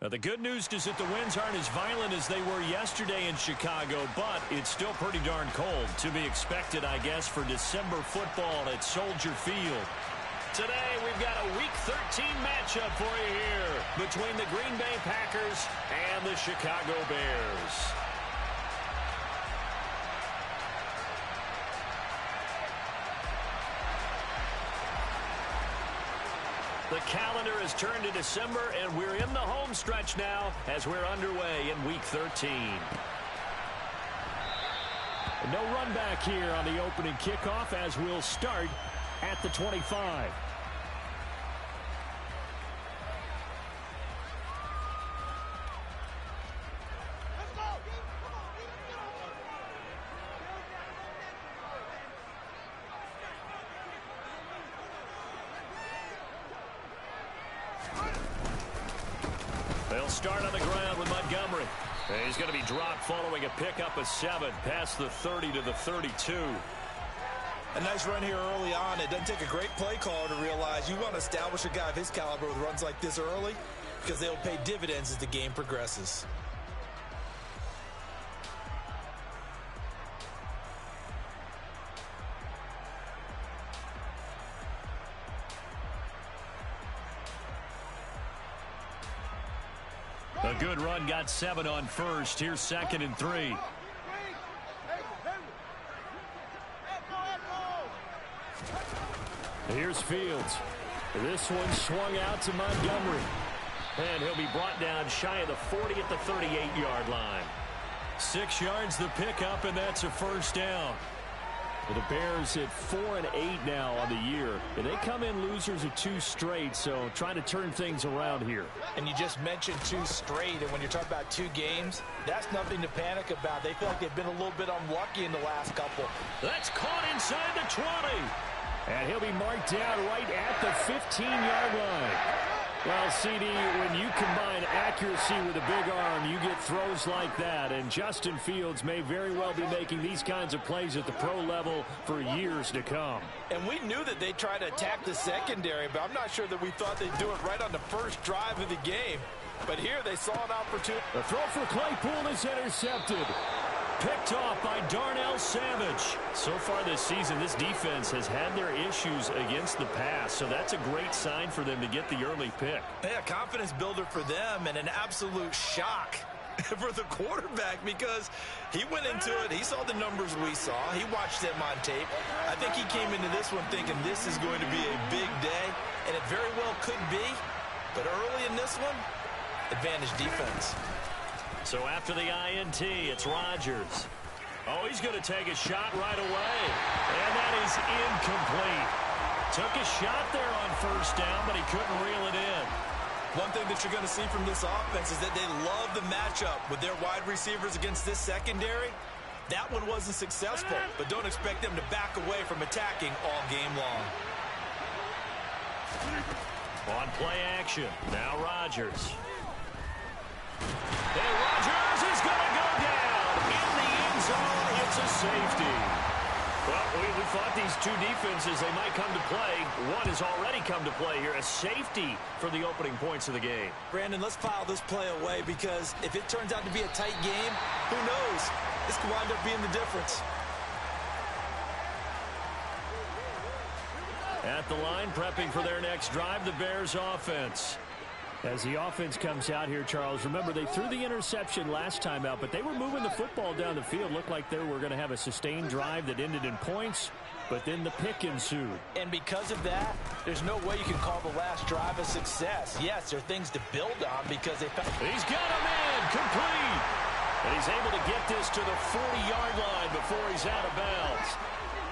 The good news is that the winds aren't as violent as they were yesterday in Chicago, but it's still pretty darn cold. To be expected, I guess, for December football at Soldier Field. Today, we've got a Week 13 matchup for you here between the Green Bay Packers and the Chicago Bears. The calendar has turned to December, and we're in the home stretch now as we're underway in Week 13. No run back here on the opening kickoff as we'll start at the 25. They'll start on the ground with Montgomery. He's going to be dropped following a pickup of 7 past the 30 to the 32. A nice run here early on. It doesn't take a great play caller to realize you want to establish a guy of his caliber with runs like this early because they'll pay dividends as the game progresses. A good run, got 7 on first. Here's 2nd and 3. Here's Fields. This one swung out to Montgomery. And he'll be brought down shy of the 40 at the 38-yard line. 6 yards the pickup, and that's a first down. Well, the Bears at 4-8 now on the year. And they come in losers of 2 straight, so trying to turn things around here. And you just mentioned 2 straight, and when you're talking about 2 games, that's nothing to panic about. They feel like they've been a little bit unlucky in the last couple. That's caught inside the 20. And he'll be marked down right at the 15-yard line. Well, CD, when you combine accuracy with a big arm, you get throws like that. And Justin Fields may very well be making these kinds of plays at the pro level for years to come. And we knew that they'd try to attack the secondary, but I'm not sure that we thought they'd do it right on the first drive of the game. But here they saw an opportunity. The throw for Claypool is intercepted. Picked off by Darnell Savage. So far this season, this defense has had their issues against the pass, so that's a great sign for them to get the early pick. Yeah, confidence builder for them and an absolute shock for the quarterback because he went into it. He saw the numbers we saw. He watched them on tape. I think he came into this one thinking this is going to be a big day, and it very well could be. But early in this one, advantage defense. So after the INT, it's Rodgers. Oh, he's going to take a shot right away. And that is incomplete. Took a shot there on first down, but he couldn't reel it in. One thing that you're going to see from this offense is that they love the matchup with their wide receivers against this secondary. That one wasn't successful, but don't expect them to back away from attacking all game long. On play action, now Rodgers. And Rodgers is going to go down in the end zone. It's a safety. Well, we thought these 2 defenses, they might come to play. One has already come to play here, a safety for the opening points of the game. Brandon, let's file this play away because if it turns out to be a tight game, who knows? This could wind up being the difference. At the line, prepping for their next drive, the Bears offense. As the offense comes out here, Charles, remember they threw the interception last time out, but they were moving the football down the field. Looked like they were going to have a sustained drive that ended in points, but then the pick ensued. And because of that, there's no way you can call the last drive a success. Yes, there are things to build on because they found... He's got a man complete. And he's able to get this to the 40-yard line before he's out of bounds.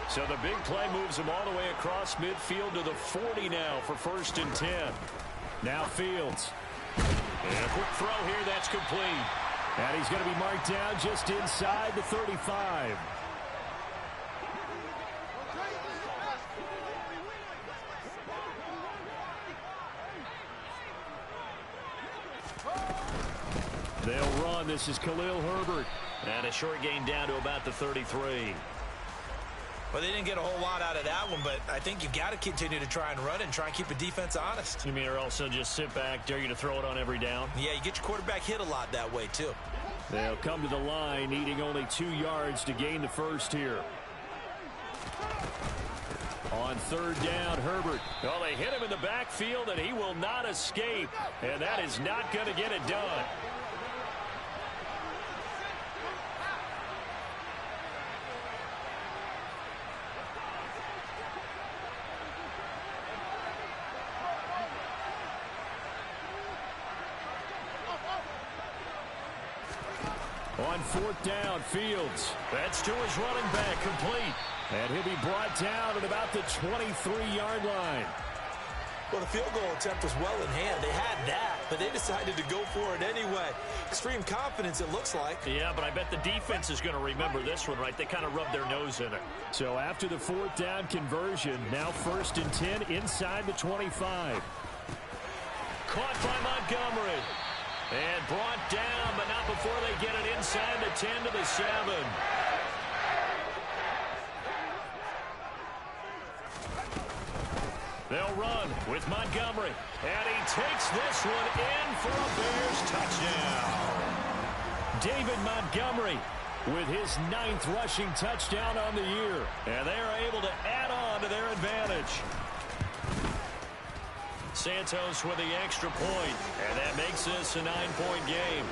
So the big play moves him all the way across midfield to the 40 now for 1st and 10. Now Fields. And a quick throw here, that's complete. And he's going to be marked down just inside the 35. They'll run. This is Khalil Herbert. And a short gain down to about the 33. Well, they didn't get a whole lot out of that one, but I think you've got to continue to try and run and try and keep the defense honest. You mean or also just sit back, dare you to throw it on every down? Yeah, you get your quarterback hit a lot that way, too. They'll come to the line, needing only 2 yards to gain the first here. On third down, Herbert. Well, they hit him in the backfield, and he will not escape. And that is not going to get it done. On fourth down, Fields. That's to his running back, complete. And he'll be brought down at about the 23-yard line. Well, the field goal attempt was well in hand. They had that, but they decided to go for it anyway. Extreme confidence, it looks like. Yeah, but I bet the defense is going to remember this one, right? They kind of rubbed their nose in it. So after the fourth down conversion, now 1st and 10 inside the 25. Caught by Montgomery. And brought down, but not before they get it inside the 10 to the 7. They'll run with Montgomery. And he takes this one in for a Bears touchdown. David Montgomery with his 9th rushing touchdown on the year. And they are able to add on to their advantage. Santos with the extra point, and that makes this a 9-point game.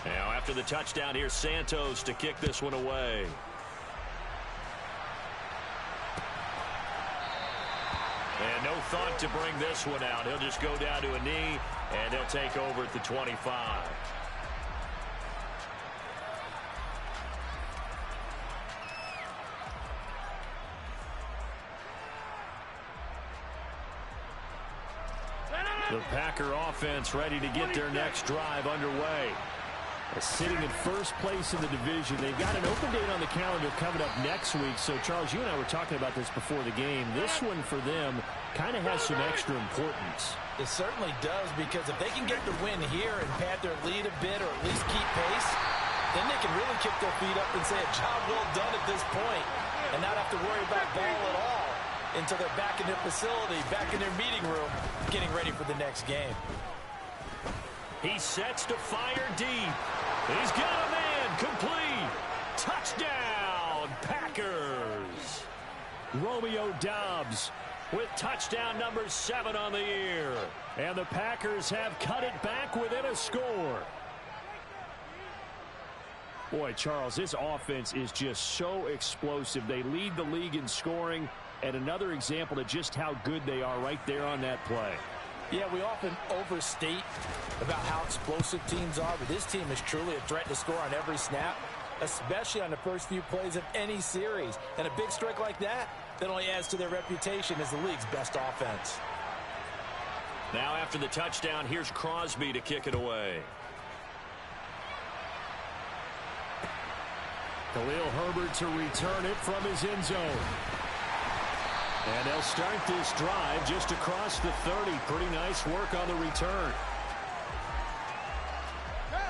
Now after the touchdown, here's Santos to kick this one away. And no thought to bring this one out. He'll just go down to a knee, and they'll take over at the 25. The Packer offense ready to get their next drive underway. Sitting in first place in the division. They've got an open date on the calendar coming up next week. So, Charles, you and I were talking about this before the game. This one for them kind of has some extra importance. It certainly does, because if they can get the win here and pad their lead a bit or at least keep pace, then they can really kick their feet up and say a job well done at this point and not have to worry about ball at all until they're back in their facility, back in their meeting room, getting ready for the next game. He sets to fire deep. He's got a man, complete. Touchdown, Packers. Romeo Doubs with touchdown number 7 on the year. And the Packers have cut it back within a score. Boy, Charles, this offense is just so explosive. They lead the league in scoring, and another example of just how good they are right there on that play. Yeah, we often overstate about how explosive teams are, but this team is truly a threat to score on every snap, especially on the first few plays of any series. And a big strike like that only adds to their reputation as the league's best offense. Now after the touchdown, here's Crosby to kick it away. Khalil Herbert to return it from his end zone. And they'll start this drive just across the 30. Pretty nice work on the return.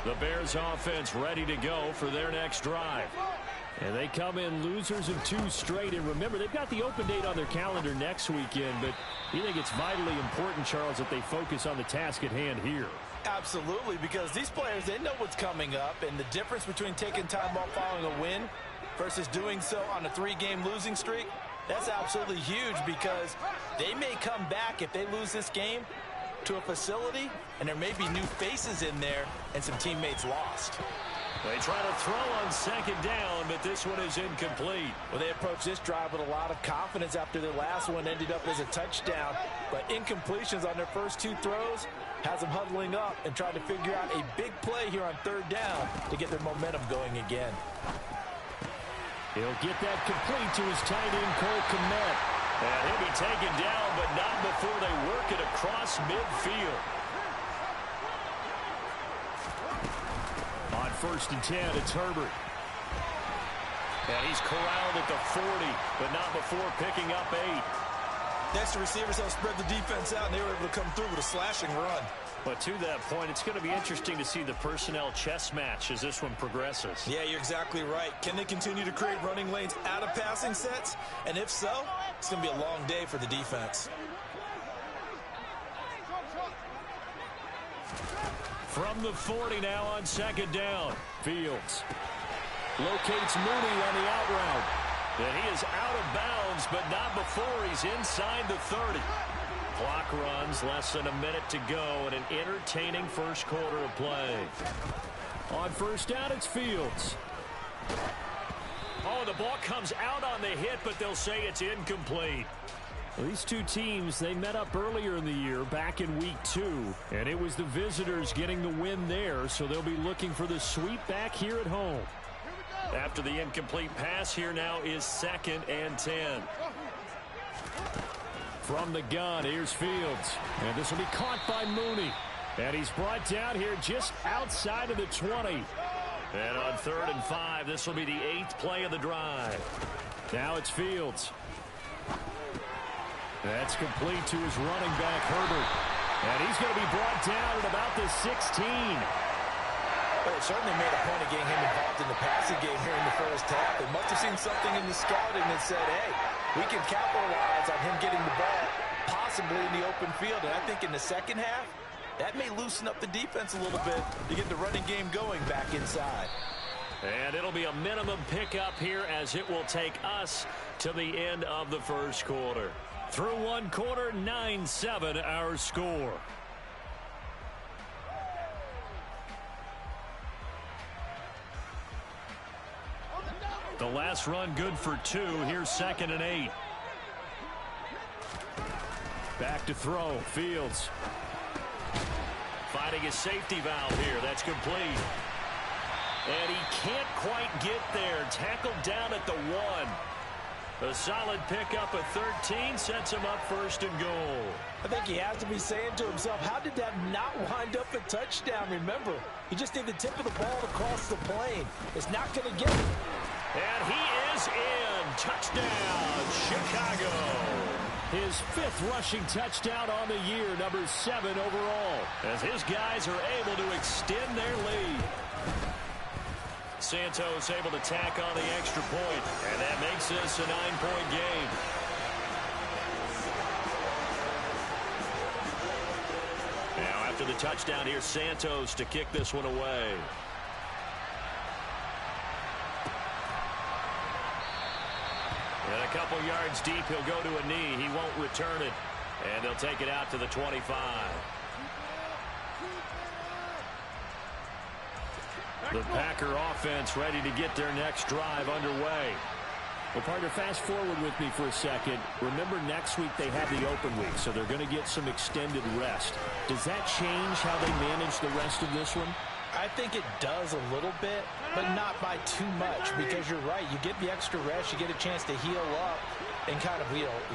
The Bears offense ready to go for their next drive. And they come in losers of 2 straight. And remember, they've got the open date on their calendar next weekend. But you think it's vitally important, Charles, that they focus on the task at hand here? Absolutely, because these players, they know what's coming up. And the difference between taking time off following a win versus doing so on a 3-game losing streak, that's absolutely huge, because they may come back if they lose this game to a facility, and there may be new faces in there and some teammates lost. They try to throw on second down, but this one is incomplete. Well, they approach this drive with a lot of confidence after their last one ended up as a touchdown. But incompletions on their first 2 throws has them huddling up and trying to figure out a big play here on third down to get their momentum going again. He'll get that complete to his tight end, Cole Kmet. And he'll be taken down, but not before they work it across midfield. On 1st and 10, it's Herbert. And he's corralled at the 40, but not before picking up 8. Next, the receivers helped spread the defense out, and they were able to come through with a slashing run. But to that point, it's going to be interesting to see the personnel chess match as this one progresses. Yeah, you're exactly right. Can they continue to create running lanes out of passing sets? And if so, it's going to be a long day for the defense. From the 40 now on second down. Fields locates Mooney on the out route. And he is out of bounds, but not before he's inside the 30. Clock runs, less than a minute to go, and an entertaining first quarter of play. On first down, it's Fields. Oh, the ball comes out on the hit, but they'll say it's incomplete. Well, these two teams, they met up earlier in the year, back in week 2, and it was the visitors getting the win there, so they'll be looking for the sweep back here at home. After the incomplete pass, here now is 2nd and 10. From the gun, here's Fields. And this will be caught by Mooney. And he's brought down here just outside of the 20. And on 3rd and 5, this will be the 8th play of the drive. Now it's Fields. That's complete to his running back, Herbert. And he's going to be brought down at about the 16. Well, it certainly made a point of getting him involved in the passing game here in the first half. They must have seen something in the scouting that said, hey, we can capitalize on him getting the ball possibly in the open field. And I think in the second half, that may loosen up the defense a little bit to get the running game going back inside. And it'll be a minimum pickup here as it will take us to the end of the first quarter. Through one quarter, 9-7 our score. The last run good for 2. Here's 2nd and 8. Back to throw. Fields finding his safety valve here. That's complete. And he can't quite get there. Tackled down at the 1. A solid pickup at 13 sets him up 1st and goal. I think he has to be saying to himself, how did that not wind up a touchdown? Remember, he just did the tip of the ball across the plane. It's not going to get it. And he is in. Touchdown, Chicago. His 5th rushing touchdown on the year, number 7 overall, as his guys are able to extend their lead. Santos able to tack on the extra point, and that makes this a 9-point game. Now after the touchdown, here's Santos to kick this one away. And a couple yards deep, he'll go to a knee. He won't return it. And they'll take it out to the 25. The Packer offense ready to get their next drive underway. Well, partner, fast forward with me for a second. Remember, next week they have the open week, so they're going to get some extended rest. Does that change how they manage the rest of this one? I think it does a little bit, but not by too much, because you're right. You get the extra rest, you get a chance to heal up and kind of,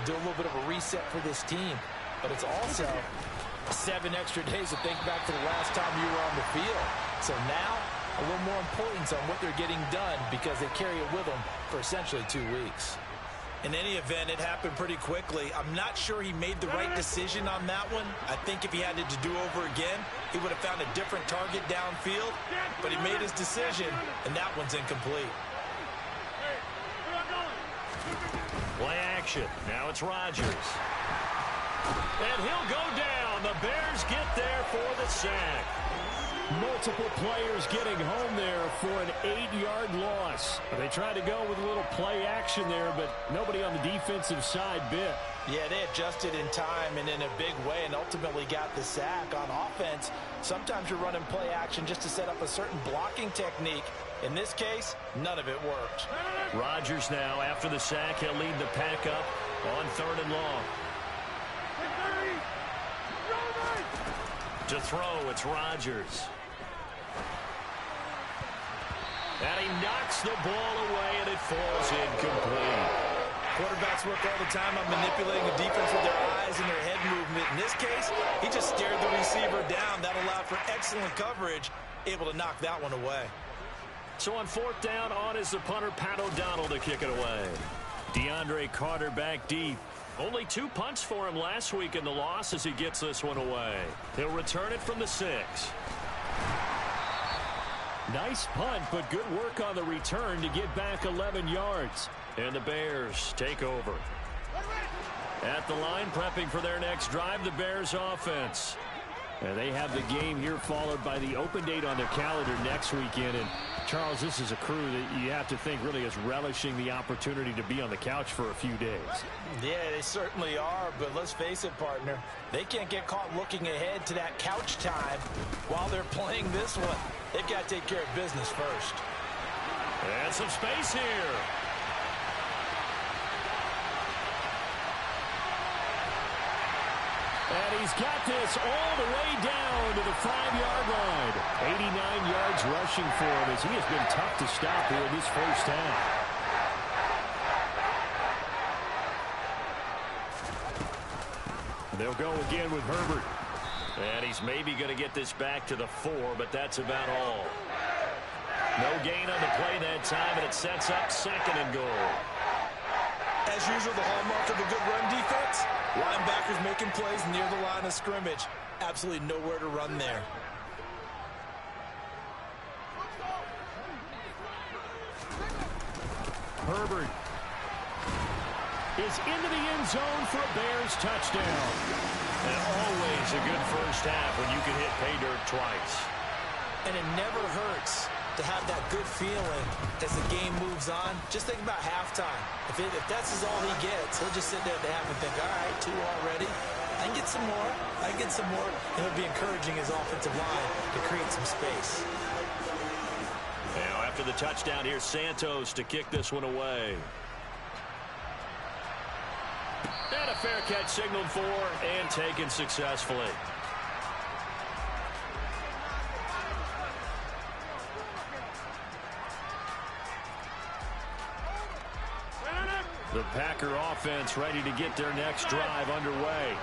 do a little bit of a reset for this team. But it's also 7 extra days to think back to the last time you were on the field. So now, a little more importance on what they're getting done because they carry it with them for essentially 2 weeks. In any event, it happened pretty quickly. I'm not sure he made the right decision on that one. I think if he had it to do over again, he would have found a different target downfield. But he made his decision, and that one's incomplete. Play action. Now it's Rodgers. And he'll go down. The Bears get there for the sack. Multiple players getting home there for an 8-yard loss. They tried to go with a little play action there, but nobody on the defensive side bit. Yeah, they adjusted in time and in a big way and ultimately got the sack. On offense, sometimes you're running play action just to set up a certain blocking technique. In this case, none of it worked. Rodgers now, after the sack, he'll lead the pack up on 3rd and long. To throw, it's Rodgers. And he knocks the ball away, and it falls incomplete. Quarterbacks work all the time on manipulating the defense with their eyes and their head movement. In this case, he just stared the receiver down. That allowed for excellent coverage, able to knock that one away. So on 4th down, on is the punter, Pat O'Donnell, to kick it away. DeAndre Carter back deep. Only 2 punts for him last week in the loss as he gets this one away. He'll return it from the 6. Nice punt, but good work on the return to get back 11 yards. And the Bears take over. At the line, prepping for their next drive, the Bears offense. And they have the game here followed by the open date on their calendar next weekend. And Charles, this is a crew that you have to think really is relishing the opportunity to be on the couch for a few days. Yeah, they certainly are, but let's face it, partner. They can't get caught looking ahead to that couch time while they're playing this one. They've got to take care of business first. And some space here. And he's got this all the way down to the 5-yard line. 89 yards rushing for him as he has been tough to stop here in this first half. They'll go again with Herbert. And he's maybe going to get this back to the 4, but that's about all. No gain on the play that time, and it sets up 2nd and goal. As usual, the hallmark of a good run defense, linebackers making plays near the line of scrimmage. Absolutely nowhere to run there. Herbert is into the end zone for a Bears touchdown. And always a good first half when you can hit pay dirt twice. And it never hurts to have that good feeling as the game moves on. Just think about halftime. If that's all he gets, he'll just sit there at the half and think, all right, 2 already. I can get some more. I can get some more. And he'll be encouraging his offensive line to create some space. Now, after the touchdown, here's Santos to kick this one away. And a fair catch signaled for and taken successfully. The Packer offense ready to get their next drive underway.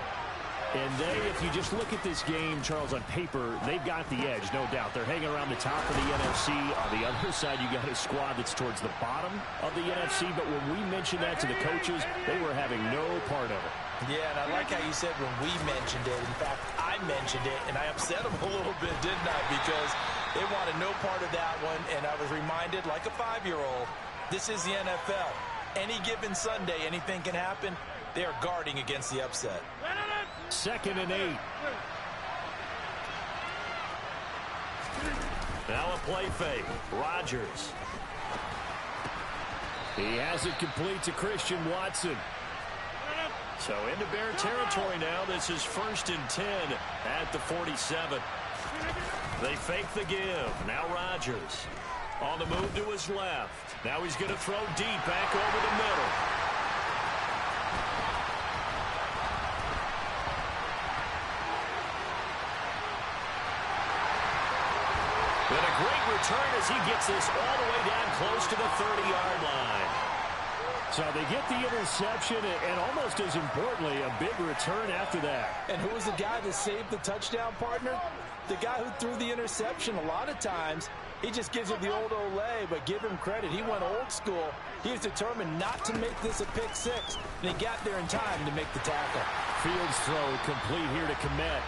And if you just look at this game, Charles, on paper, they've got the edge, no doubt. They're hanging around the top of the NFC. On the other side, you got a squad that's towards the bottom of the NFC. But when we mentioned that to the coaches, they were having no part of it. Yeah, and I like how you said when we mentioned it. In fact, I mentioned it, and I upset them a little bit, didn't I? Because they wanted no part of that one, and I was reminded, like a 5-year-old, this is the NFL. Any given Sunday, anything can happen. They are guarding against the upset. 2nd and 8. Now a play fake. Rodgers. He has it complete to Christian Watson. So into Bear territory now. This is 1st and 10 at the 47. They fake the give. Now Rodgers on the move to his left. Now he's going to throw deep back over the middle. And a great return as he gets this all the way down close to the 30-yard line. So they get the interception, and almost as importantly, a big return after that. And who was the guy that saved the touchdown, partner? The guy who threw the interception. A lot of times, he just gives it the old Olay, but give him credit. He went old school. He was determined not to make this a pick 6, and he got there in time to make the tackle. Fields throw complete here to Komet.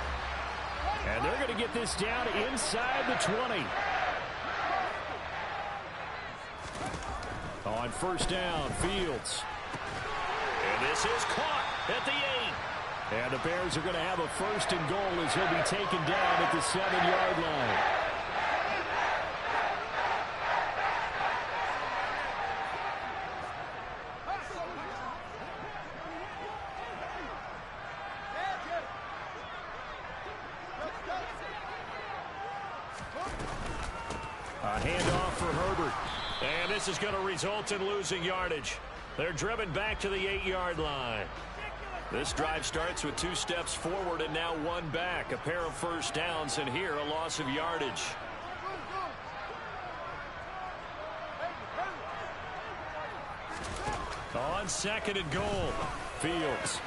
And they're going to get this down inside the 20. On 1st down, Fields. And this is caught at the 8. And the Bears are going to have a 1st and goal as he'll be taken down at the 7-yard line. A handoff for Herbert. And this is going to result in losing yardage. They're driven back to the 8-yard line. This drive starts with 2 steps forward and now 1 back. A pair of 1st downs, and here a loss of yardage. On 2nd and goal, Fields.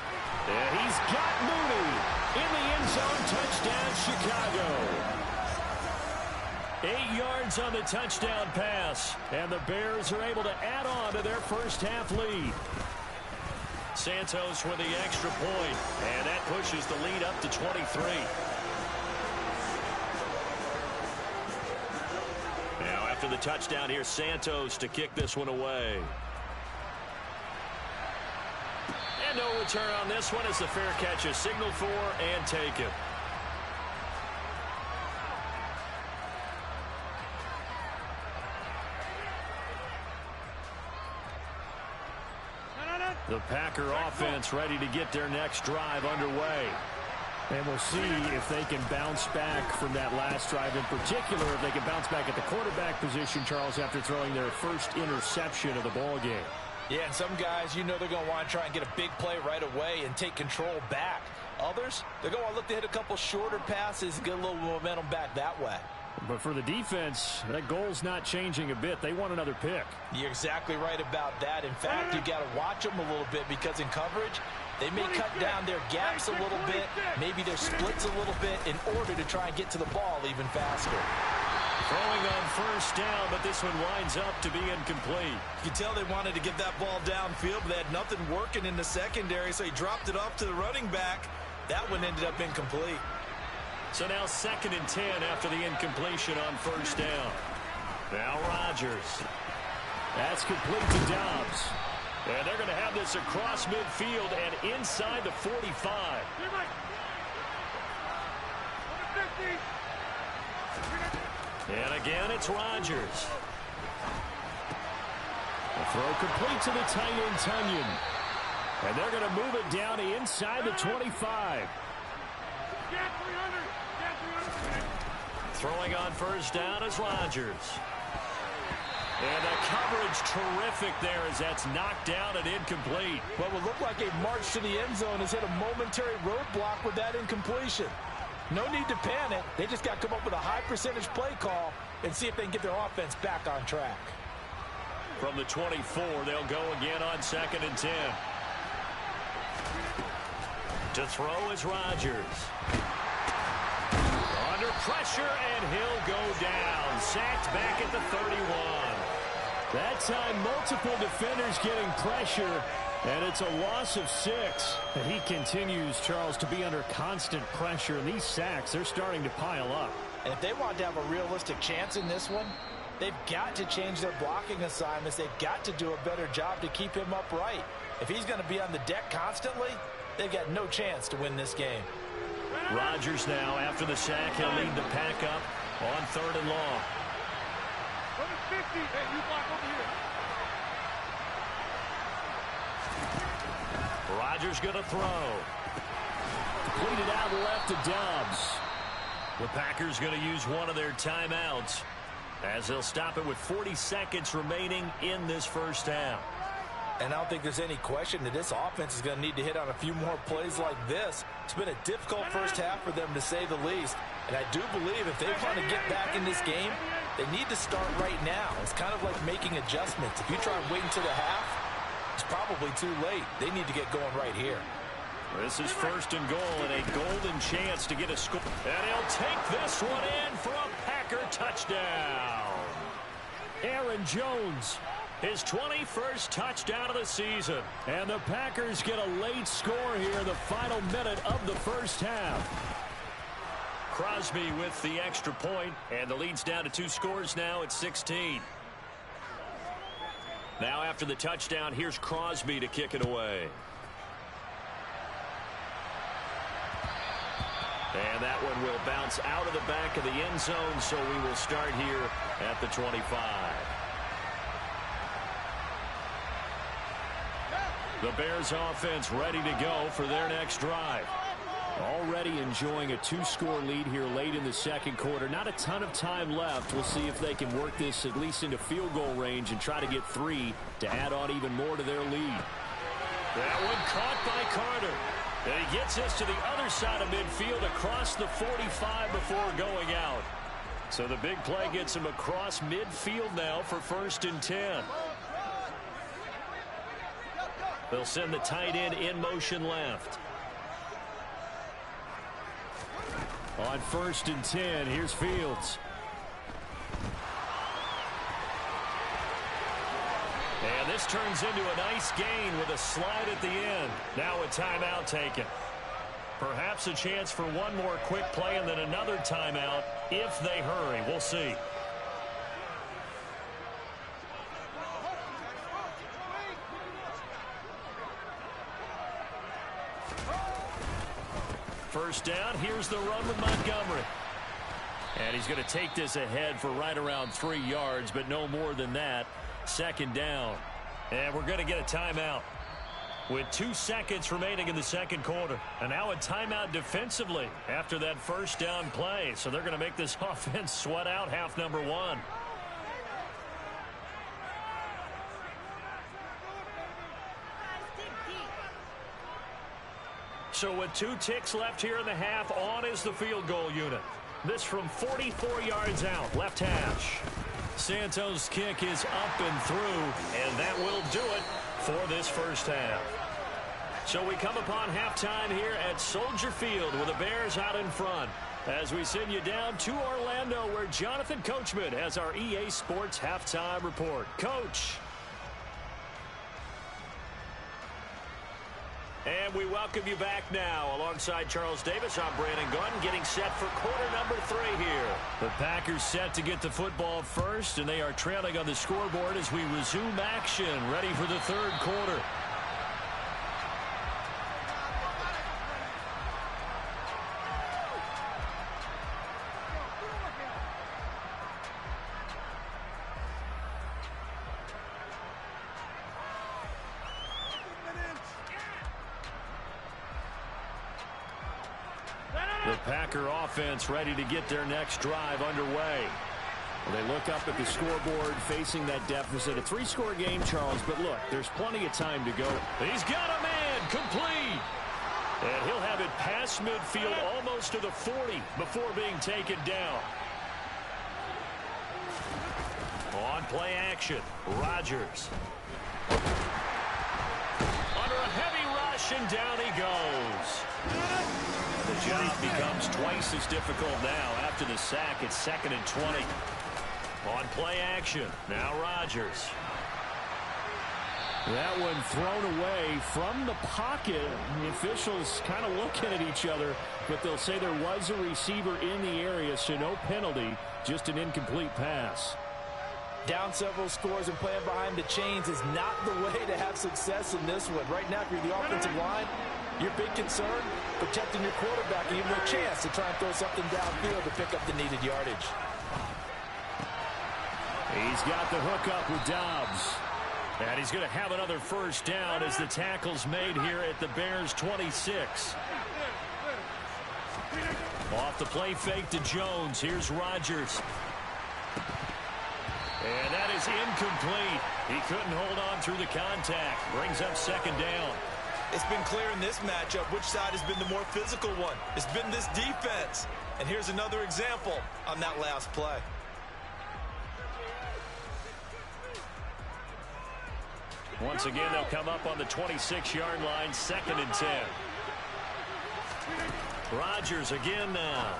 And he's got Mooney in the end zone. Touchdown, Chicago. 8 yards on the touchdown pass, and the Bears are able to add on to their first half lead. Santos with the extra point, and that pushes the lead up to 23. Now after the touchdown, here's Santos to kick this one away. And no return on this one as the fair catch is signaled for and taken. The Packer offense ready to get their next drive underway. And we'll see if they can bounce back from that last drive. In particular, if they can bounce back at the quarterback position, Charles, after throwing their first interception of the ball game. Yeah, and some guys, you know they're going to want to try and get a big play right away and take control back. Others, they're going to look to hit a couple shorter passes and get a little momentum back that way. But for the defense, that goal's not changing a bit. They want another pick. You're exactly right about that. In fact, you got to watch them a little bit because in coverage, they may cut down their gaps a little bit, maybe their splits a little bit in order to try and get to the ball even faster. Throwing on first down, but this one winds up to be incomplete. You can tell they wanted to get that ball downfield, but they had nothing working in the secondary, so he dropped it off to the running back. That one ended up incomplete. So now 2nd and 10 after the incompletion on first down. Now Rodgers. That's complete to Dobbs. And they're going to have this across midfield and inside the 45. And again, it's Rodgers. The throw complete to the tight end, Tunyon. And they're going to move it down to inside the 25. Throwing on first down is Rodgers. And the coverage terrific there as that's knocked down and incomplete. What would look like a march to the end zone has hit a momentary roadblock with that incompletion. No need to panic. They just got to come up with a high percentage play call and see if they can get their offense back on track. From the 24, they'll go again on 2nd and 10. To throw is Rodgers. Under pressure, and he'll go down. Sacked back at the 31. That time, multiple defenders getting pressure, and it's a loss of 6. And he continues, Charles, to be under constant pressure. And these sacks, they're starting to pile up. And if they want to have a realistic chance in this one, they've got to change their blocking assignments. They've got to do a better job to keep him upright. If he's going to be on the deck constantly, they've got no chance to win this game. Rodgers now, after the sack, he'll lead the pack up on 3rd and long. Rodgers going to throw. Completed out left to Dobbs. The Packers going to use one of their timeouts as they'll stop it with 40 seconds remaining in this first half. And I don't think there's any question that this offense is going to need to hit on a few more plays like this. It's been a difficult first half for them, to say the least. And I do believe if they want to get back in this game, they need to start right now. It's kind of like making adjustments. If you try and wait until the half, it's probably too late. They need to get going right here. This is 1st and goal and a golden chance to get a score. And he'll take this one in for a Packer touchdown. Aaron Jones. His 21st touchdown of the season. And the Packers get a late score here, the final minute of the first half. Crosby with the extra point, and the lead's down to 2 scores now at 16. Now after the touchdown, here's Crosby to kick it away. And that one will bounce out of the back of the end zone, so we will start here at the 25. The Bears offense ready to go for their next drive. Already enjoying a 2-score lead here late in the second quarter. Not a ton of time left. We'll see if they can work this at least into field goal range and try to get 3 to add on even more to their lead. That one caught by Carter. And he gets us to the other side of midfield across the 45 before going out. So the big play gets him across midfield now for 1st and 10. They'll send the tight end in motion left. On 1st and 10, here's Fields. And this turns into a nice gain with a slide at the end. Now a timeout taken. Perhaps a chance for one more quick play and then another timeout if they hurry. We'll see. First down, here's the run with Montgomery. And he's going to take this ahead for right around 3 yards, but no more than that. Second down. And we're going to get a timeout with 2 seconds remaining in the second quarter. And now a timeout defensively after that first down play. So they're going to make this offense sweat out half number 1. So with 2 ticks left here in the half, on is the field goal unit. This from 44 yards out, left hash. Santos' kick is up and through, and that will do it for this first half. So we come upon halftime here at Soldier Field with the Bears out in front as we send you down to Orlando where Jonathan Coachman has our EA Sports halftime report. Coach. And we welcome you back now. Alongside Charles Davis, I'm Brandon Gunn, getting set for quarter number 3 here. The Packers set to get the football first, and they are trailing on the scoreboard as we resume action, ready for the third quarter. The Packer offense ready to get their next drive underway. Well, they look up at the scoreboard facing that deficit. A 3-score game, Charles, but look, there's plenty of time to go. He's got a man complete. And he'll have it past midfield almost to the 40 before being taken down. On play action, Rodgers. Under a heavy rush, and down he goes. The job becomes twice as difficult now after the sack. It's 2nd and 20. On play action, now Rodgers. That one thrown away from the pocket. The officials kind of looking at each other, but they'll say there was a receiver in the area, so no penalty, just an incomplete pass. Down several scores and playing behind the chains is not the way to have success in this one. Right now, if you're the offensive line, your big concern, protecting your quarterback, and even a chance to try and throw something downfield to pick up the needed yardage. He's got the hook up with Dobbs. And he's going to have another first down as the tackle's made here at the Bears' 26. Off the play fake to Jones. Here's Rodgers. And that is incomplete. He couldn't hold on through the contact. Brings up second down. It's been clear in this matchup which side has been the more physical one. It's been this defense. And here's another example on that last play. Once again, they'll come up on the 26-yard line, 2nd and 10. Rodgers again now.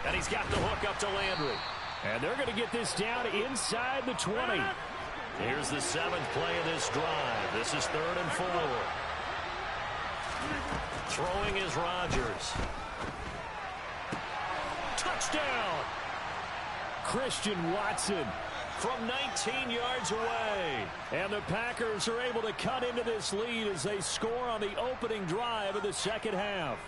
And he's got the hook up to Landry. And they're going to get this down inside the 20. Here's the 7th play of this drive. This is 3rd and 4. Throwing is Rodgers. Touchdown! Christian Watson from 19 yards away. And the Packers are able to cut into this lead as they score on the opening drive of the second half.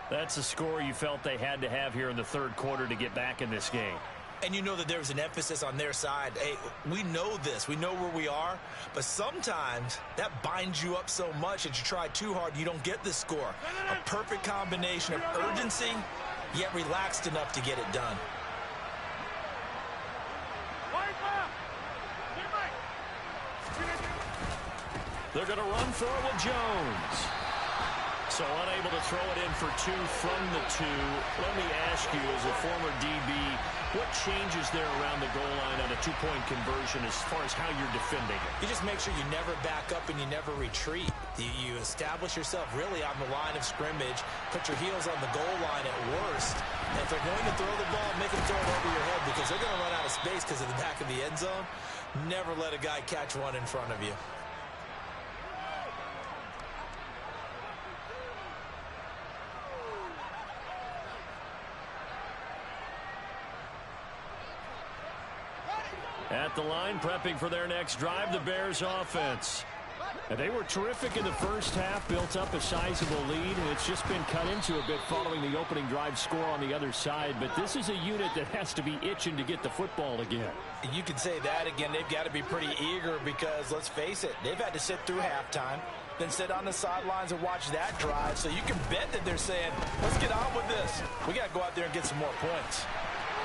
That's a score you felt they had to have here in the third quarter to get back in this game. And you know that there was an emphasis on their side. Hey, we know this. We know where we are. But sometimes that binds you up so much that you try too hard, you don't get the score. A perfect combination of urgency, yet relaxed enough to get it done. They're going to run for it with Jones. So unable to throw it in for 2 from the 2. Let me ask you, as a former DB, what changes there around the goal line on a 2-point conversion as far as how you're defending it? You just make sure you never back up and you never retreat. You establish yourself really on the line of scrimmage, put your heels on the goal line at worst. And if they're going to throw the ball, make them throw it over your head because they're going to run out of space because of the back of the end zone. Never let a guy catch one in front of you. At the line, prepping for their next drive, the Bears offense. And they were terrific in the first half, built up a sizable lead, and it's just been cut into a bit following the opening drive score on the other side. But this is a unit that has to be itching to get the football again. You can say that again. They've got to be pretty eager because, let's face it, they've had to sit through halftime, then sit on the sidelines and watch that drive. So you can bet that they're saying, let's get on with this. We got to go out there and get some more points.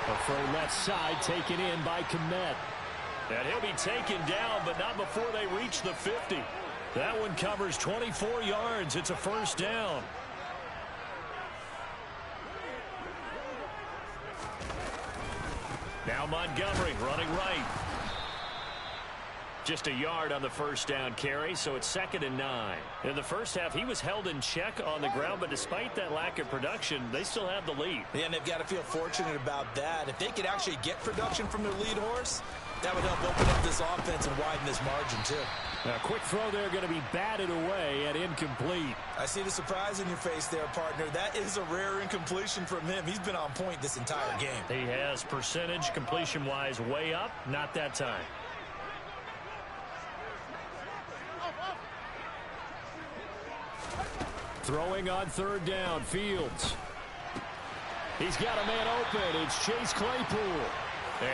A throw left side taken in by Kmet. And he'll be taken down, but not before they reach the 50. That one covers 24 yards. It's a first down. Now Montgomery running right. Just a yard on the first down carry, so it's 2nd and 9. In the first half, he was held in check on the ground, but despite that lack of production, they still have the lead. Yeah, and they've got to feel fortunate about that. If they could actually get production from their lead horse, that would help open up this offense and widen this margin, too. A quick throw there going to be batted away and incomplete. I see the surprise in your face there, partner. That is a rare incompletion from him. He's been on point this entire game. He has percentage completion-wise way up, not that time. Throwing on 3rd down, Fields. He's got a man open. It's Chase Claypool.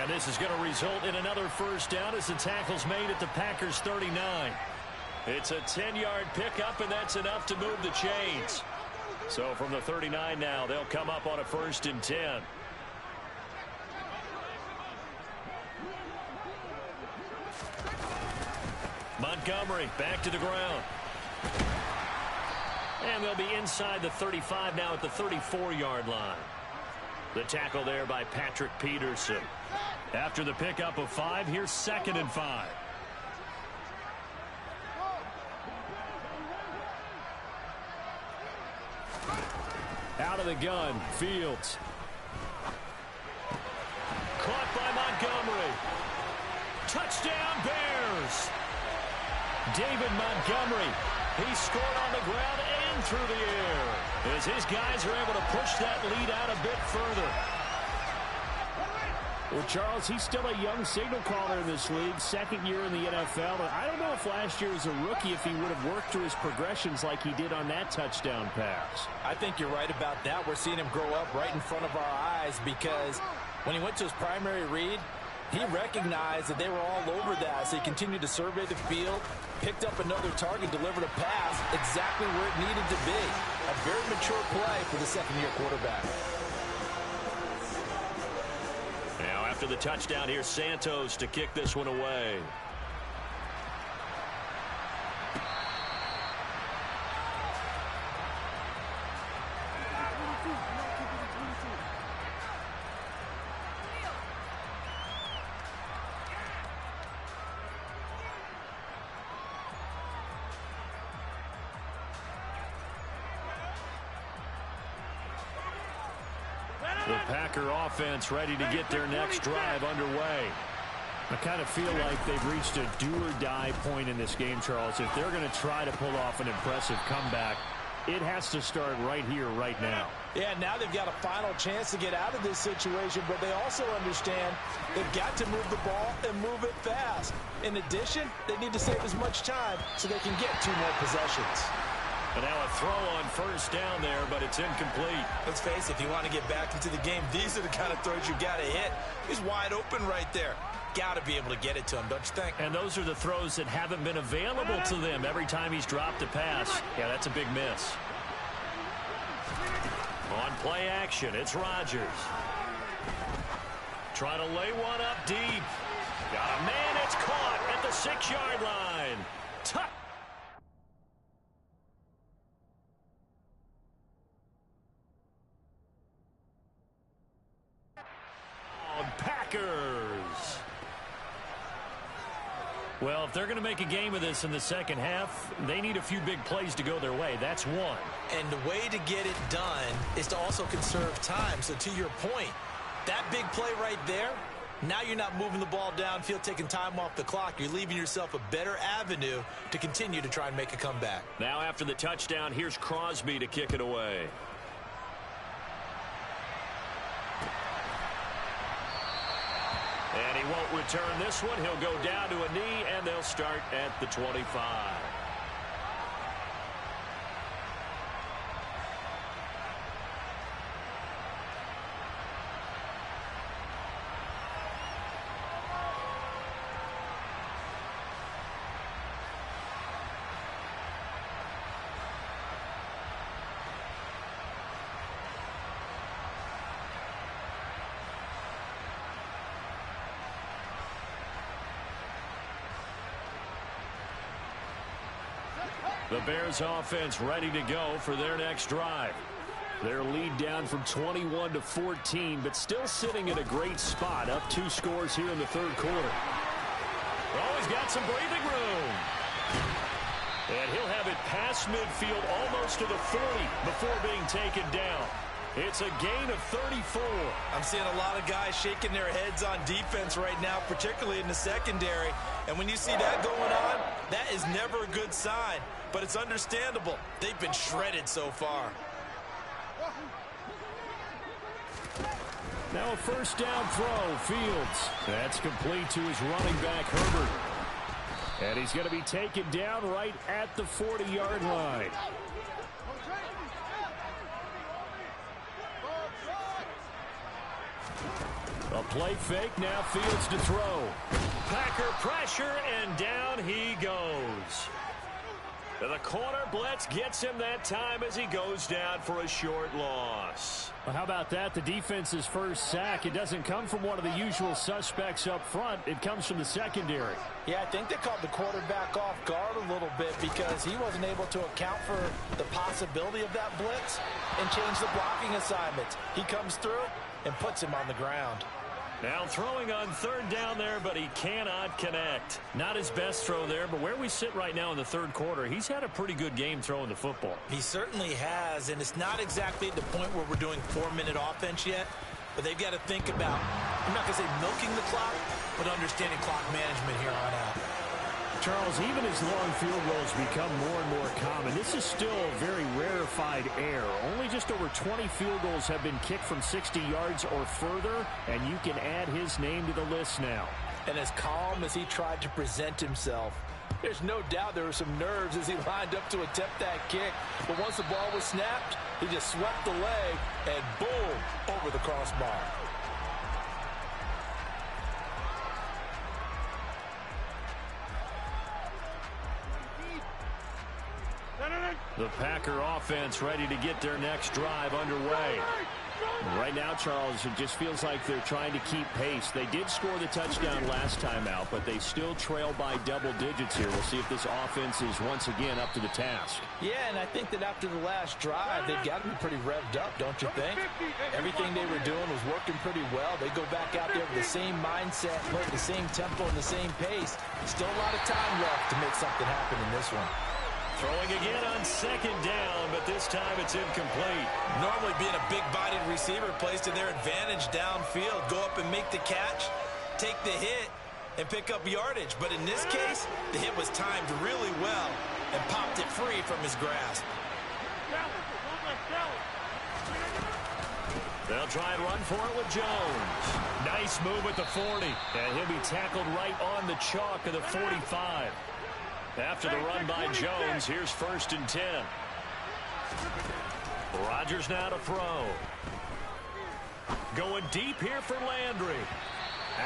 And this is going to result in another first down as the tackle's made at the Packers' 39. It's a 10-yard pickup, and that's enough to move the chains. So from the 39 now, they'll come up on a 1st and 10. Montgomery back to the ground. And they'll be inside the 35 now at the 34-yard line. The tackle there by Patrick Peterson. After the pickup of 5, here's 2nd and 5. Out of the gun, Fields. Caught by Montgomery. Touchdown, Bears. David Montgomery. He scored on the ground and through the air as his guys are able to push that lead out a bit further. Well, Charles, he's still a young signal caller in this league, 2nd year in the NFL. And I don't know if last year as a rookie if he would have worked through his progressions like he did on that touchdown pass. I think you're right about that. We're seeing him grow up right in front of our eyes because when he went to his primary read, he recognized that they were all over that, so he continued to survey the field, picked up another target, delivered a pass exactly where it needed to be. A very mature play for the 2nd-year quarterback. Now after the touchdown, here's Santos to kick this one away. The Packer offense ready to get their next drive underway. I kind of feel like they've reached a do-or-die point in this game, Charles. If they're going to try to pull off an impressive comeback, it has to start right here, right now. Yeah, now they've got a final chance to get out of this situation, but they also understand they've got to move the ball and move it fast. In addition, they need to save as much time so they can get 2 more possessions. And now a throw on 1st down there, but it's incomplete. Let's face it, if you want to get back into the game, these are the kind of throws you got to hit. He's wide open right there. Got to be able to get it to him, don't you think? And those are the throws that haven't been available to them every time he's dropped a pass. Yeah, that's a big miss. On play action, it's Rodgers. Trying to lay one up deep. Got a man, it's caught at the 6-yard line. Touch. Packers. Well, if they're going to make a game of this in the second half, they need a few big plays to go their way. That's one. And the way to get it done is to also conserve time. So to your point, that big play right there, Now you're not moving the ball downfield, taking time off the clock. You're leaving yourself a better avenue to continue to try and make a comeback. Now after the touchdown, here's Crosby to kick it away. And he won't return this one. He'll go down to a knee, and they'll start at the 25. The Bears offense ready to go for their next drive. Their lead down from 21 to 14, but still sitting in a great spot, up 2 scores here in the third quarter. Oh, he's got some breathing room. And he'll have it past midfield almost to the 40 before being taken down. It's a gain of 34. I'm seeing a lot of guys shaking their heads on defense right now, particularly in the secondary. And when you see that going on, that is never a good sign. But it's understandable. They've been shredded so far. Now a first down throw, Fields. That's complete to his running back, Herbert. And he's going to be taken down right at the 40-yard line. A play fake, now Fields to throw. Packer pressure, and down he goes. The corner blitz gets him that time as he goes down for a short loss. Well, how about that? The defense's first sack. It doesn't come from one of the usual suspects up front. It comes from the secondary. Yeah, I think they caught the quarterback off guard a little bit because he wasn't able to account for the possibility of that blitz and change the blocking assignments. He comes through and puts him on the ground. Now throwing on third down there, but he cannot connect. Not his best throw there, but where we sit right now in the third quarter, he's had a pretty good game throwing the football. He certainly has, and it's not exactly at the point where we're doing 4-minute offense yet, but they've got to think about, I'm not going to say milking the clock, but understanding clock management here on out. Charles, even as long field goals become more and more common, this is still a very rarefied air. Only just over 20 field goals have been kicked from 60 yards or further, and you can add his name to the list now. And as calm as he tried to present himself, there's no doubt there were some nerves as he lined up to attempt that kick. But once the ball was snapped, he just swept the leg and boom, over the crossbar. The Packer offense ready to get their next drive underway. Right now, Charles, it just feels like they're trying to keep pace. They did score the touchdown last time out, but they still trail by double digits here. We'll see if this offense is once again up to the task. Yeah, and I think that after the last drive, they've got to be pretty revved up, don't you think? Everything they were doing was working pretty well. They go back out there with the same mindset, play at the same tempo and the same pace. Still a lot of time left to make something happen in this one. Throwing again on second down, but this time it's incomplete. Normally being a big-bodied receiver plays to their advantage downfield. Go up and make the catch, take the hit, and pick up yardage. But in this case, the hit was timed really well and popped it free from his grasp. They'll try and run for it with Jones. Nice move at the 40, and he'll be tackled right on the chalk of the 45. After the run by Jones, here's 1st and 10. Rodgers now to throw. Going deep here for Landry.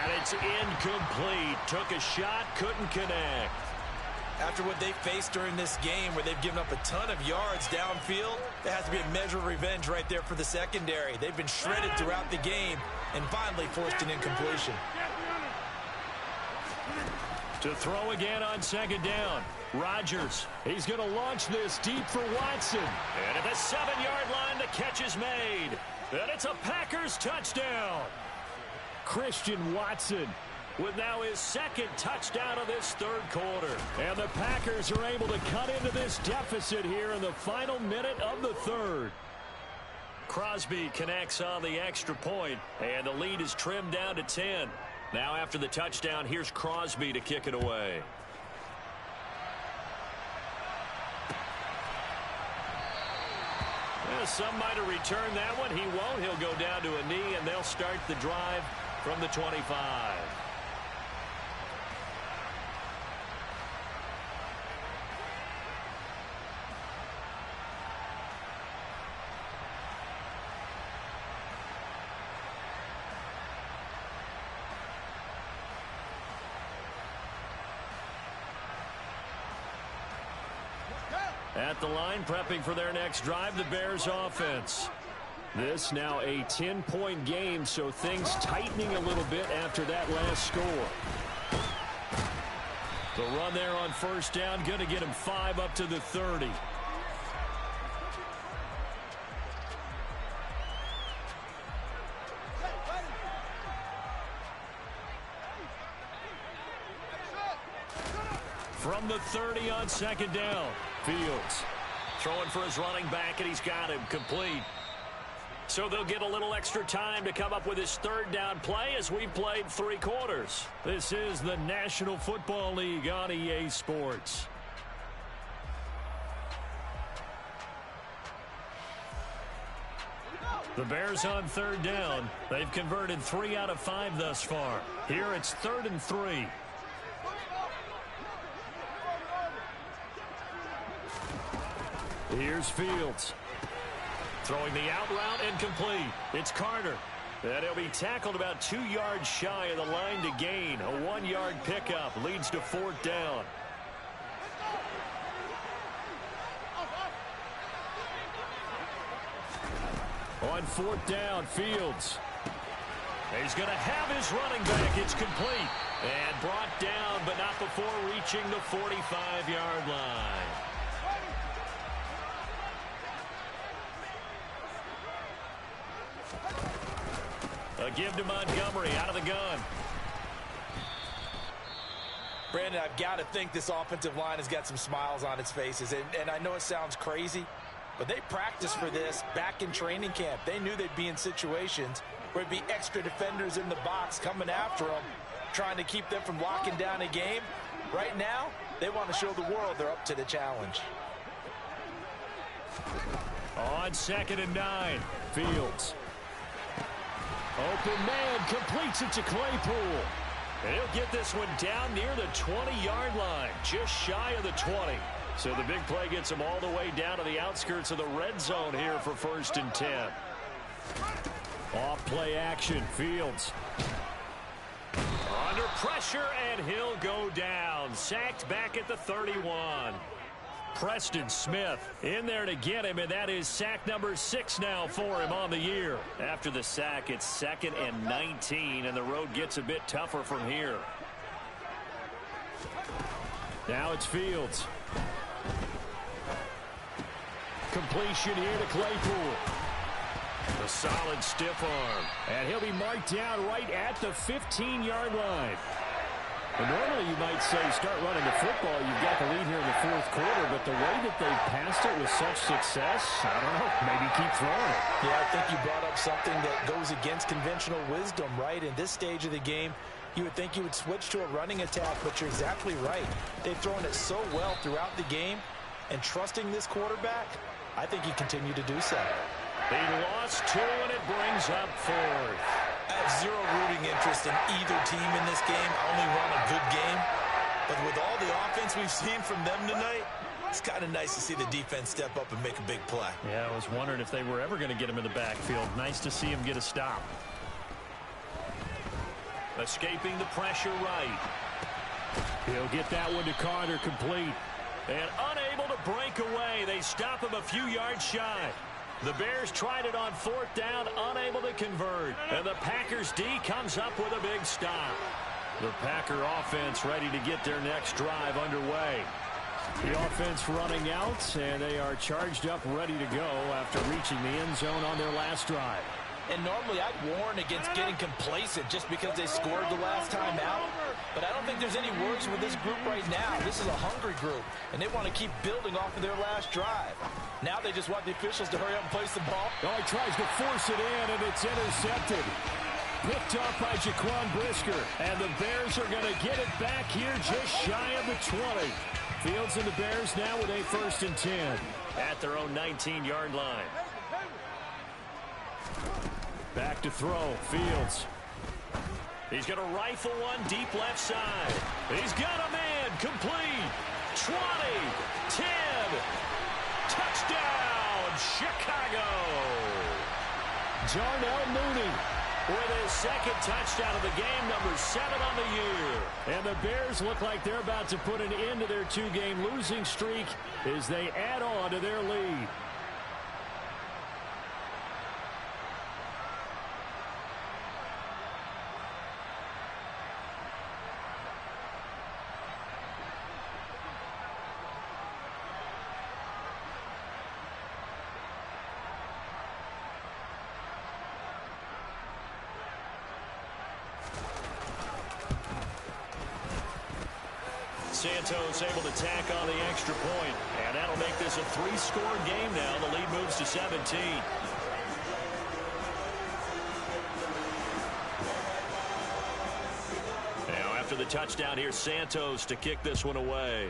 And it's incomplete. Took a shot, couldn't connect. After what they faced during this game where they've given up a ton of yards downfield, there has to be a measure of revenge right there for the secondary. They've been shredded throughout the game and finally forced an incompletion. To throw again on second down. Rodgers. He's going to launch this deep for Watson. And at the 7-yard line, the catch is made. And it's a Packers touchdown. Christian Watson with now his 2nd touchdown of this third quarter. And the Packers are able to cut into this deficit here in the final minute of the third. Crosby connects on the extra point, and the lead is trimmed down to 10. Now after the touchdown, here's Crosby to kick it away. Well, some might have returned that one. He won't. He'll go down to a knee, and they'll start the drive from the 25. At the line, prepping for their next drive, the Bears offense. This now a 10-point game, so things tightening a little bit after that last score. The run there on first down, going to get him 5 up to the 30. From the 30 on second down, Fields throwing for his running back, and he's got him complete. So they'll get a little extra time to come up with his third down play as we played 3 quarters. This is the National Football League on EA Sports. The Bears on third down. They've converted 3 out of 5 thus far. Here it's 3rd and 3. Here's Fields. Throwing the out route and complete. It's Carter. And he'll be tackled about 2 yards shy of the line to gain. A 1-yard pickup leads to 4th down. On 4th down, Fields. He's going to have his running back. It's complete. And brought down, but not before reaching the 45-yard line. A give to Montgomery out of the gun. Brandon, I've got to think this offensive line has got some smiles on its faces. And I know it sounds crazy, but they practiced for this back in training camp. They knew they'd be in situations where there'd be extra defenders in the box coming after them, trying to keep them from locking down a game. Right now, they want to show the world they're up to the challenge. On 2nd and 9, Fields. Open man, completes it to Claypool. And he'll get this one down near the 20-yard line, just shy of the 20. So the big play gets him all the way down to the outskirts of the red zone here for 1st and 10. Off play action, Fields. Under pressure, and he'll go down. Sacked back at the 31. Preston Smith in there to get him, and that is sack number 6 now for him on the year. After the sack, it's 2nd and 19, and the road gets a bit tougher from here. Now it's Fields. Completion here to Claypool. A solid stiff arm. And he'll be marked down right at the 15-yard line. And normally you might say start running the football. You've got the lead here in the 4th quarter, but the way that they've passed it with such success, I don't know, maybe keep throwing it. Yeah, I think you brought up something that goes against conventional wisdom, right? In this stage of the game, you would think you would switch to a running attack, but you're exactly right. They've thrown it so well throughout the game, and trusting this quarterback, I think you continue to do so. They lost 2, and it brings up 4th. I have zero rooting interest in either team in this game. I only want a good game. But with all the offense we've seen from them tonight, it's kind of nice to see the defense step up and make a big play. Yeah, I was wondering if they were ever going to get him in the backfield. Nice to see him get a stop. Escaping the pressure right. He'll get that one to Carter, complete. And unable to break away. They stop him a few yards shy. The Bears tried it on 4th down, unable to convert. And the Packers D comes up with a big stop. The Packer offense ready to get their next drive underway. The offense running out, and they are charged up, ready to go after reaching the end zone on their last drive. And normally I'd warn against getting complacent just because they scored the last time out. But I don't think there's any worries with this group right now. This is a hungry group, and they want to keep building off of their last drive. Now they just want the officials to hurry up and place the ball. Oh, he tries to force it in, and it's intercepted. picked off by Jaquan Brisker. And the Bears are going to get it back here just shy of the 20. Fields and the Bears now with a 1st and 10. At their own 19-yard line. Back to throw. Fields. He's going to rifle one deep left side. He's got a man. Complete. 20. 10. Touchdown, Chicago. Darnell Mooney with his 2nd touchdown of the game, number 7 on the year. And the Bears look like they're about to put an end to their 2-game losing streak as they add on to their lead. Santos able to tack on the extra point, and that'll make this a 3-score game now. The lead moves to 17. Now after the touchdown, here's Santos to kick this one away.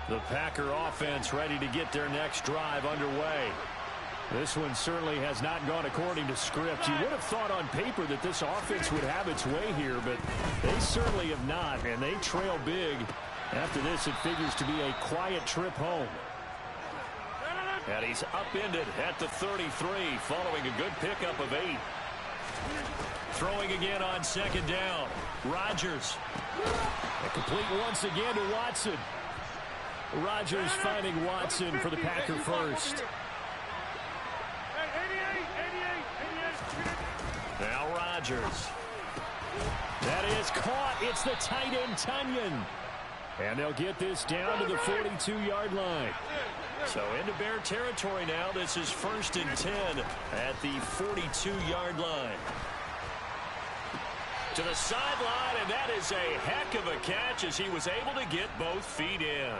The Packer offense ready to get their next drive underway. This one certainly has not gone according to script. You would have thought on paper that this offense would have its way here, but they certainly have not, and they trail big. After this, it figures to be a quiet trip home. And he's upended at the 33 following a good pickup of 8. Throwing again on 2nd down. Rodgers. And complete once again to Watson. Rodgers finding Watson for the Packer first. Now Rodgers. That is caught. It's the tight end, Tunyon. And they'll get this down to the 42-yard line. So into Bear territory now. This is 1st and 10 at the 42-yard line. To the sideline, and that is a heck of a catch as he was able to get both feet in.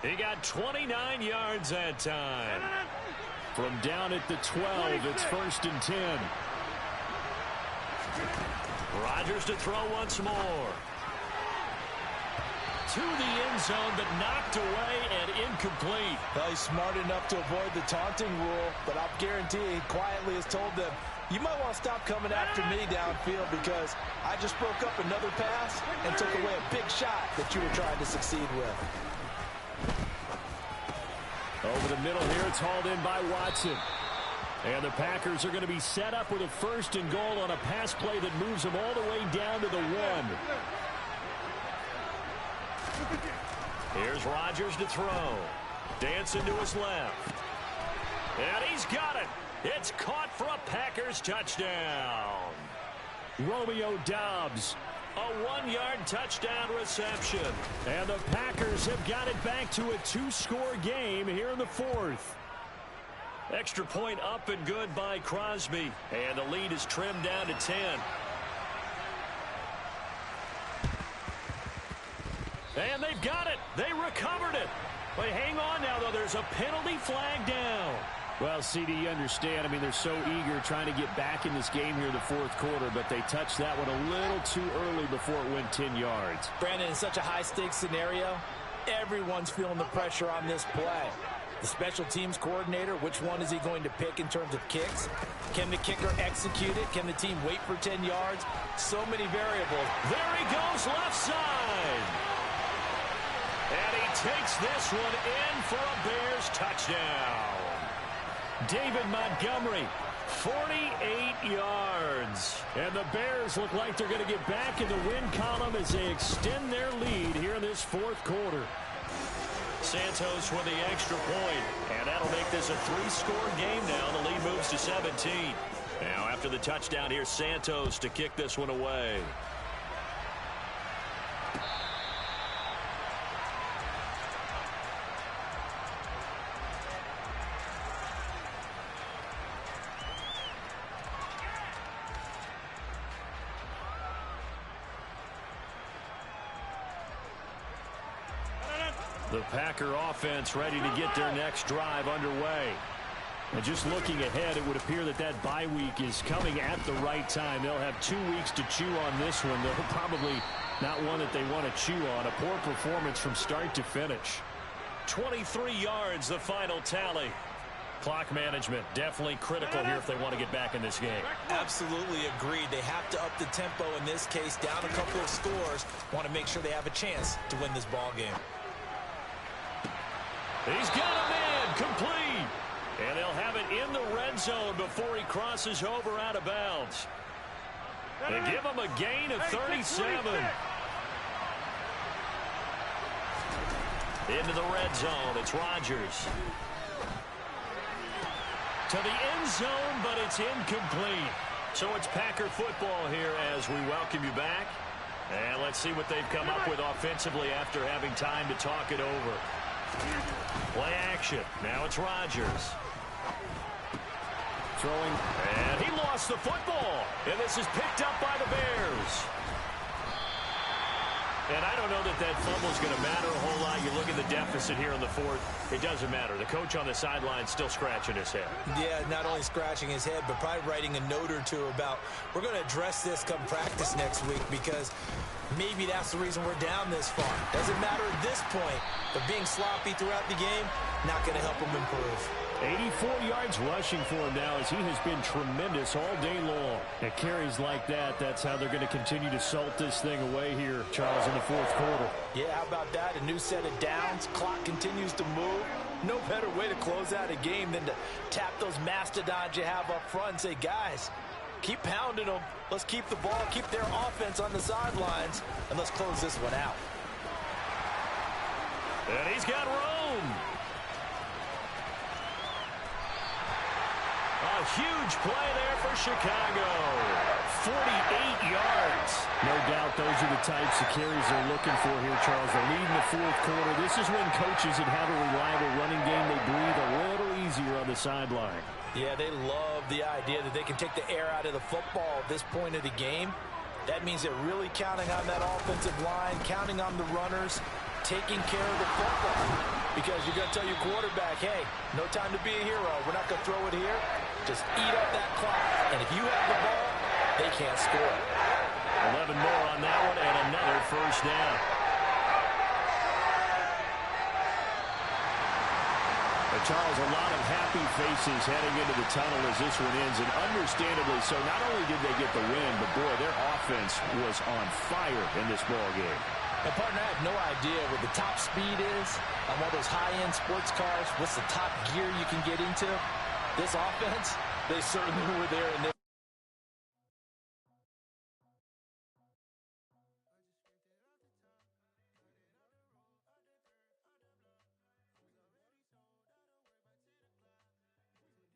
He got 29 yards that time. From down at the 12, it's 1st and 10. Rodgers to throw once more. To the end zone, but knocked away and incomplete. Well, he's smart enough to avoid the taunting rule, but I'll guarantee he quietly has told them, you might want to stop coming after me downfield because I just broke up another pass and took away a big shot that you were trying to succeed with. Over the middle here, it's hauled in by Watson. And the Packers are going to be set up with a 1st and goal on a pass play that moves them all the way down to the 1. Here's Rodgers to throw. Dancing to his left. And he's got it. It's caught for a Packers touchdown. Romeo Doubs. A 1-yard touchdown reception. And the Packers have got it back to a 2-score game here in the 4th. Extra point up and good by Crosby. And the lead is trimmed down to 10. And they've got it. They recovered it. But hang on now, though. There's a penalty flag down. Well, CD, you understand. I mean, they're so eager trying to get back in this game here in the 4th quarter, but they touched that one a little too early before it went 10 yards. Brandon, in such a high-stakes scenario, everyone's feeling the pressure on this play. The special teams coordinator, which one is he going to pick in terms of kicks? Can the kicker execute it? Can the team wait for 10 yards? So many variables. There he goes, left side. And he takes this one in for a Bears touchdown. David Montgomery, 48 yards. And the Bears look like they're going to get back in the win column as they extend their lead here in this 4th quarter. Santos with the extra point, and that'll make this a 3-score game now. The lead moves to 17. Now after the touchdown, here's Santos to kick this one away. The Packer offense ready to get their next drive underway. And just looking ahead, it would appear that that bye week is coming at the right time. They'll have 2 weeks to chew on this one. They'll probably not one that they want to chew on. A poor performance from start to finish. 23 yards, the final tally. Clock management definitely critical here if they want to get back in this game. Absolutely agreed. They have to up the tempo in this case, down a couple of scores. Want to make sure they have a chance to win this ball game. He's got a man complete. And they'll have it in the red zone before he crosses over out of bounds. They give him a gain of 37. Into the red zone, it's Rodgers. To the end zone, but it's incomplete. So it's Packer football here as we welcome you back. And let's see what they've come up with offensively after having time to talk it over. Play action. Now it's Rodgers. Throwing. And he lost the football. And this is picked up by the Bears. And I don't know that that fumble is going to matter a whole lot. You look at the deficit here in the fourth. It doesn't matter. The coach on the sideline still scratching his head. Yeah, not only scratching his head, but probably writing a note or two about we're going to address this come practice next week because maybe that's the reason we're down this far. Doesn't matter at this point, but being sloppy throughout the game, not going to help him improve. 84 yards rushing for him now as he has been tremendous all day long. At carries like that, that's how they're going to continue to salt this thing away here, Charles, in the fourth quarter. Yeah, how about that? A new set of downs. Clock continues to move. No better way to close out a game than to tap those mastodons you have up front and say, guys, keep pounding them. Let's keep the ball, keep their offense on the sidelines, and let's close this one out. And he's got Rome. A huge play there for Chicago. 48 yards. No doubt those are the types of carries they're looking for here, Charles. They're leading the fourth quarter. This is when coaches that have a reliable running game, they breathe a little easier on the sideline. Yeah, they love the idea that they can take the air out of the football at this point of the game. That means they're really counting on that offensive line, counting on the runners, taking care of the football. Because you're going to tell your quarterback, hey, no time to be a hero. We're not going to throw it here. Just eat up that clock. And if you have the ball, they can't score. 11 more on that one and another first down. But Charles, a lot of happy faces heading into the tunnel as this one ends, and understandably so. Not only did they get the win, but boy, their offense was on fire in this ball game. And partner, I have no idea what the top speed is on one of those high-end sports cars. What's the top gear you can get into? This offense, they certainly were there in